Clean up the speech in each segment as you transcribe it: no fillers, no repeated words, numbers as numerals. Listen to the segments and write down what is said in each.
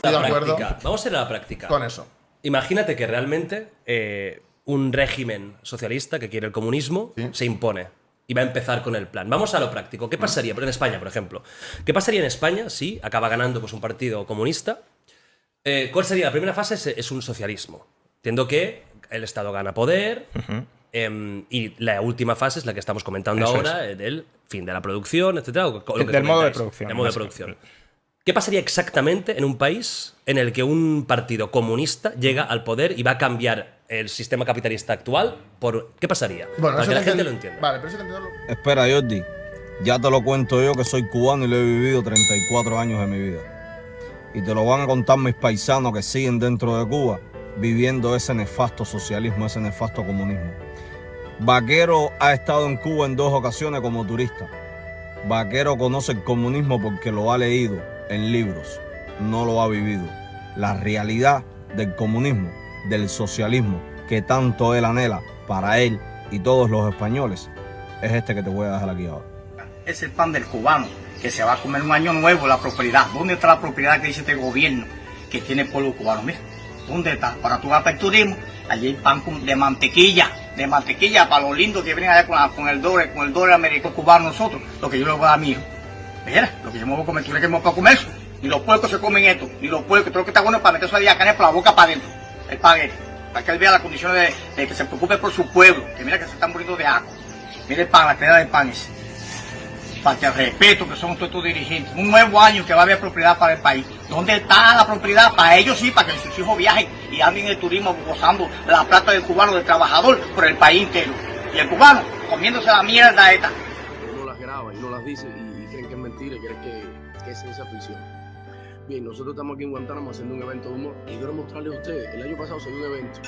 Estoy de acuerdo. Vamos a ir a la práctica. Con eso. Imagínate que realmente un régimen socialista que quiere el comunismo se impone y va a empezar con el plan. Vamos a lo práctico. ¿Qué pasaría en España, por ejemplo? ¿Qué pasaría en España si acaba ganando pues, un partido comunista? ¿Cuál sería? La primera fase es un socialismo. Entiendo que el Estado gana poder y la última fase es la que estamos comentando ahora, del fin de la producción, etcétera, del modo de producción. Del modo de producción. ¿Qué pasaría exactamente en un país en el que un partido comunista llega al poder y va a cambiar el sistema capitalista actual? ¿Qué pasaría? Bueno, para que la gente lo entienda. Vale, pero eso hay que entenderlo. Espera, Jordi. Ya te lo cuento yo, que soy cubano y lo he vivido 34 años de mi vida. Y te lo van a contar mis paisanos que siguen dentro de Cuba viviendo ese nefasto socialismo, ese nefasto comunismo. Vaquero ha estado en Cuba en 2 ocasiones como turista. Vaquero conoce el comunismo porque lo ha leído en libros, no lo ha vivido. La realidad del comunismo, del socialismo que tanto él anhela para él y todos los españoles, es este que te voy a dejar aquí ahora. Es el pan del cubano, que se va a comer un año nuevo, la prosperidad. ¿Dónde está la prosperidad que dice este gobierno que tiene el pueblo cubano? Mira, ¿dónde está? Para tu para el turismo, allí hay pan de mantequilla para los lindos que vienen allá con el dólar americano cubano nosotros, lo que yo le voy a dar a mi hijo. Mira, lo que yo me voy a comer, ¿tú crees que me voy a comer eso? Ni los puercos se comen esto, ni los puercos, todo lo que está bueno es para meterse la carne por la boca para adentro, el paguete, para que él vea las condiciones de que se preocupe por su pueblo, que mira que se están muriendo de agua. Mira el pan, la calidad del pan ese. Falta el respeto que son todos estos dirigentes. Un nuevo año que va a haber propiedad para el país. ¿Dónde está la propiedad? Para ellos sí, para que sus hijos viajen y anden en el turismo gozando la plata del cubano, del trabajador, por el país entero. Y el cubano comiéndose la mierda esta. Uno las graba y uno las dice y creen que es mentira y creen que es ciencia ficción. Bien, nosotros estamos aquí en Guantánamo haciendo un evento de humor y quiero mostrarles a ustedes, el año pasado se dio un evento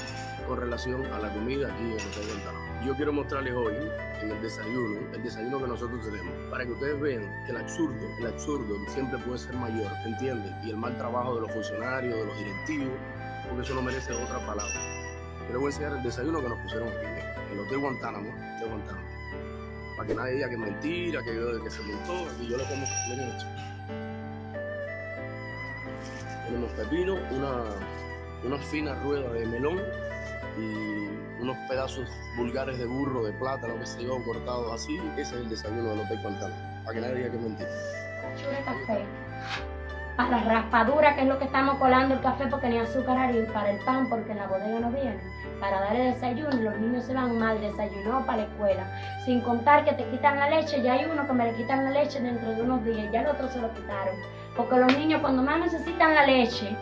con relación a la comida aquí en el Hotel Guantánamo. Yo quiero mostrarles hoy en el desayuno que nosotros tenemos, para que ustedes vean que el absurdo siempre puede ser mayor, ¿entiendes? Y el mal trabajo de los funcionarios, de los directivos, porque eso no merece otra palabra. Yo les voy a enseñar el desayuno que nos pusieron aquí en el Hotel Guantánamo, para que nadie diga que es mentira, que se montó, y yo le pongo, miren esto. Tenemos pepino, una fina rueda de melón y unos pedazos vulgares de burro, de plátano, que se yo, cortados así. Ese es el desayuno del Hotel Guantánamo, para que nadie diga que es mentira. De café, para la raspadura, que es lo que estamos colando el café porque ni azúcar hay, para el pan porque en la bodega no viene, para dar el desayuno y los niños se van mal desayunados para la escuela, sin contar que te quitan la leche. Ya hay uno que me le quitan la leche dentro de unos días, ya el otro se lo quitaron, porque los niños cuando más necesitan la leche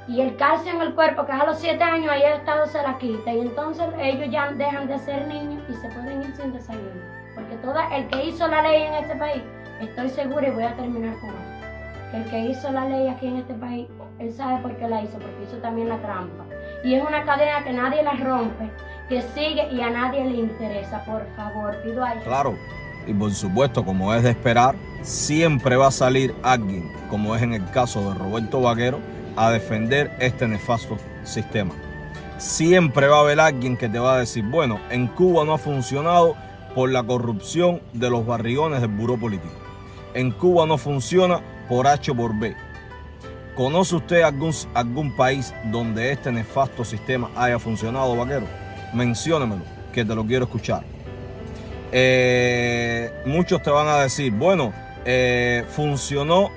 y el calcio en el cuerpo, que es a los 7 años, ahí el Estado se la quita y entonces ellos ya dejan de ser niños y se pueden ir sin desayuno, porque el que hizo la ley en este país, estoy segura y voy a terminar con esto, que el que hizo la ley aquí en este país, él sabe por qué la hizo, porque hizo también la trampa. Y es una cadena que nadie la rompe, que sigue y a nadie le interesa. Por favor, pido ayuda. Claro, y por supuesto, como es de esperar, siempre va a salir alguien, como es en el caso de Roberto Vaquero, a defender este nefasto sistema. Siempre va a haber alguien que te va a decir, bueno, en Cuba no ha funcionado por la corrupción de los barrigones del buró político. En Cuba no funciona por H o por B. ¿Conoce usted algún país donde este nefasto sistema haya funcionado, Vaquero? Menciónemelo, que te lo quiero escuchar. Muchos te van a decir, bueno, funcionó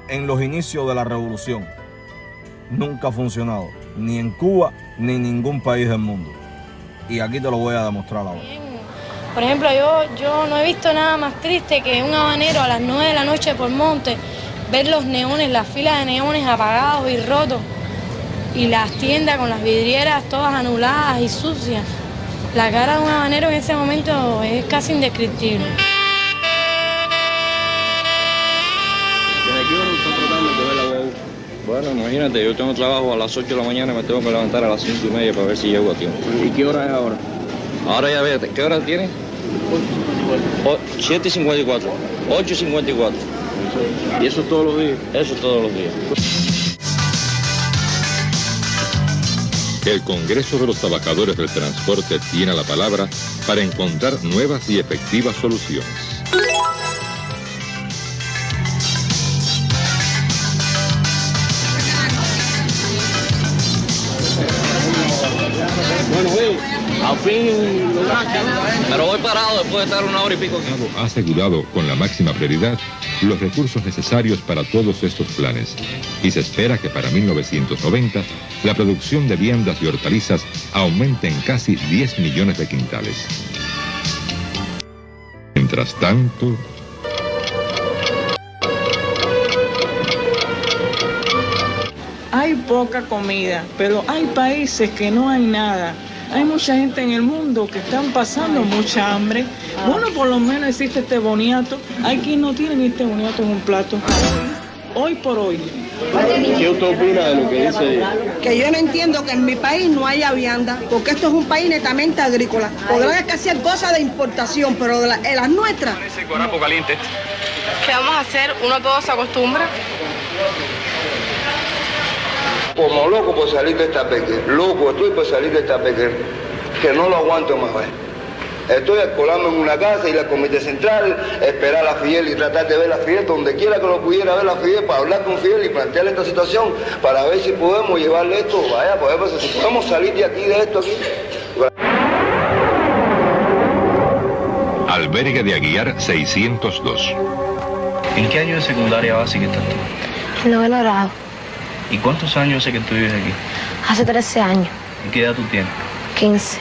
en los inicios de la revolución. Nunca ha funcionado, ni en Cuba, ni en ningún país del mundo. Y aquí te lo voy a demostrar ahora. Por ejemplo, yo no he visto nada más triste que un habanero a las 9 de la noche por Monte, ver los neones, las filas de neones apagados y rotos, y las tiendas con las vidrieras todas anuladas y sucias. La cara de un habanero en ese momento es casi indescriptible. ¿Desde qué hora están tratando de coger la guagua? Bueno, imagínate, yo tengo trabajo a las 8 de la mañana y me tengo que levantar a las 5:30 para ver si llego a tiempo. ¿Y qué hora es ahora? Ahora ya vete, ¿qué hora tiene? 7:54, 8:54. ¿Y eso todos los días? Eso todos los días. El Congreso de los Trabajadores del Transporte tiene la palabra para encontrar nuevas y efectivas soluciones. Al fin lo gasto. Pero voy parado después de estar 1 hora y pico. Ha asegurado con la máxima prioridad los recursos necesarios para todos estos planes y se espera que para 1990 la producción de viandas y hortalizas aumente en casi 10 millones de quintales. Mientras tanto, hay poca comida, pero hay países que no hay nada. Hay mucha gente en el mundo que están pasando mucha hambre. Bueno, por lo menos existe este boniato. Hay quien no tiene ni este boniato en un plato. Hoy por hoy. ¿Qué usted opina de lo que dice? Que yo no entiendo que en mi país no haya vianda, porque esto es un país netamente agrícola. Podrán escasear cosas de importación, pero en las nuestras... Ese corapo caliente. ¿Qué vamos a hacer? Uno todo se acostumbra. Como loco por salir de esta peque, loco estoy por salir de esta peque, que no lo aguanto más. Estoy a colarme en una casa, ir al comité central, esperar a la Fidel y tratar de ver a Fidel donde quiera que lo pudiera ver a Fidel, para hablar con Fidel y plantearle esta situación, para ver si podemos llevarle esto, vaya, pues, si podemos salir de aquí, de esto aquí. Albergue de Aguiar 602. ¿En qué año de secundaria básica estás tú? En 9º grado. ¿Y cuántos años hace que tú vives aquí? Hace 13 años. ¿Y qué edad tú tienes? 15.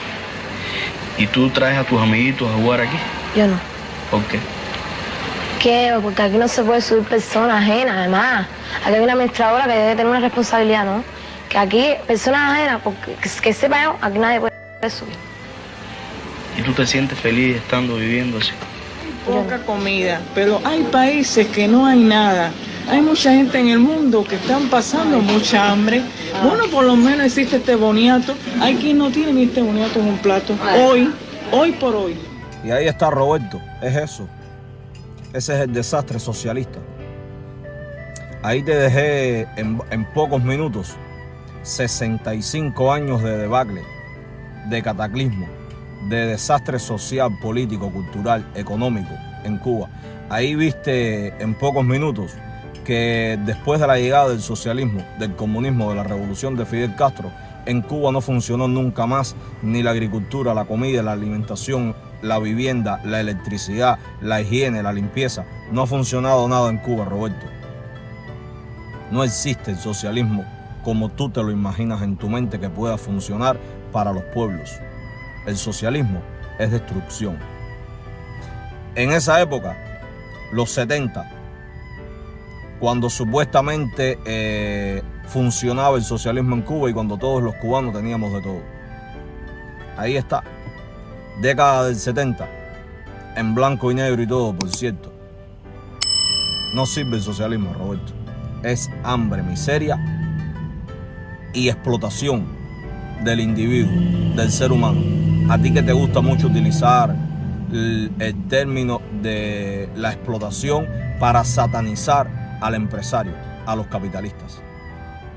¿Y tú traes a tus amiguitos a jugar aquí? Yo no. ¿Por qué? ¿Qué? Porque aquí no se puede subir personas ajenas, además. Aquí hay una administradora que debe tener una responsabilidad, ¿no? Que aquí, personas ajenas, porque que sepa yo, aquí nadie puede subir. ¿Y tú te sientes feliz estando viviendo así? Poca comida, pero hay países que no hay nada. Hay mucha gente en el mundo que están pasando mucha hambre. Bueno, por lo menos existe este boniato. Hay quien no tiene ni este boniato en un plato. Hoy por hoy. Y ahí está Roberto, es eso. Ese es el desastre socialista. Ahí te dejé en pocos minutos 65 años de debacle, de cataclismo, de desastre social, político, cultural, económico en Cuba. Ahí viste en pocos minutos que después de la llegada del socialismo, del comunismo, de la revolución de Fidel Castro, en Cuba no funcionó nunca más ni la agricultura, la comida, la alimentación, la vivienda, la electricidad, la higiene, la limpieza. No ha funcionado nada en Cuba, Roberto. No existe el socialismo como tú te lo imaginas en tu mente que pueda funcionar para los pueblos. El socialismo es destrucción. En esa época, los 70, cuando supuestamente funcionaba el socialismo en Cuba y cuando todos los cubanos teníamos de todo. Ahí está, década del 70, en blanco y negro y todo, por cierto. No sirve el socialismo, Roberto. Es hambre, miseria y explotación del individuo, del ser humano. A ti que te gusta mucho utilizar el término de la explotación para satanizar al empresario, a los capitalistas.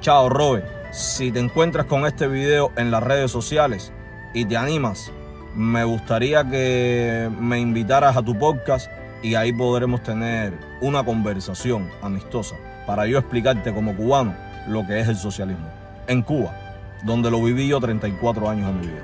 Chao, Robert. Si te encuentras con este video en las redes sociales y te animas, me gustaría que me invitaras a tu podcast y ahí podremos tener una conversación amistosa para yo explicarte como cubano lo que es el socialismo en Cuba, donde lo viví yo 34 años de mi vida.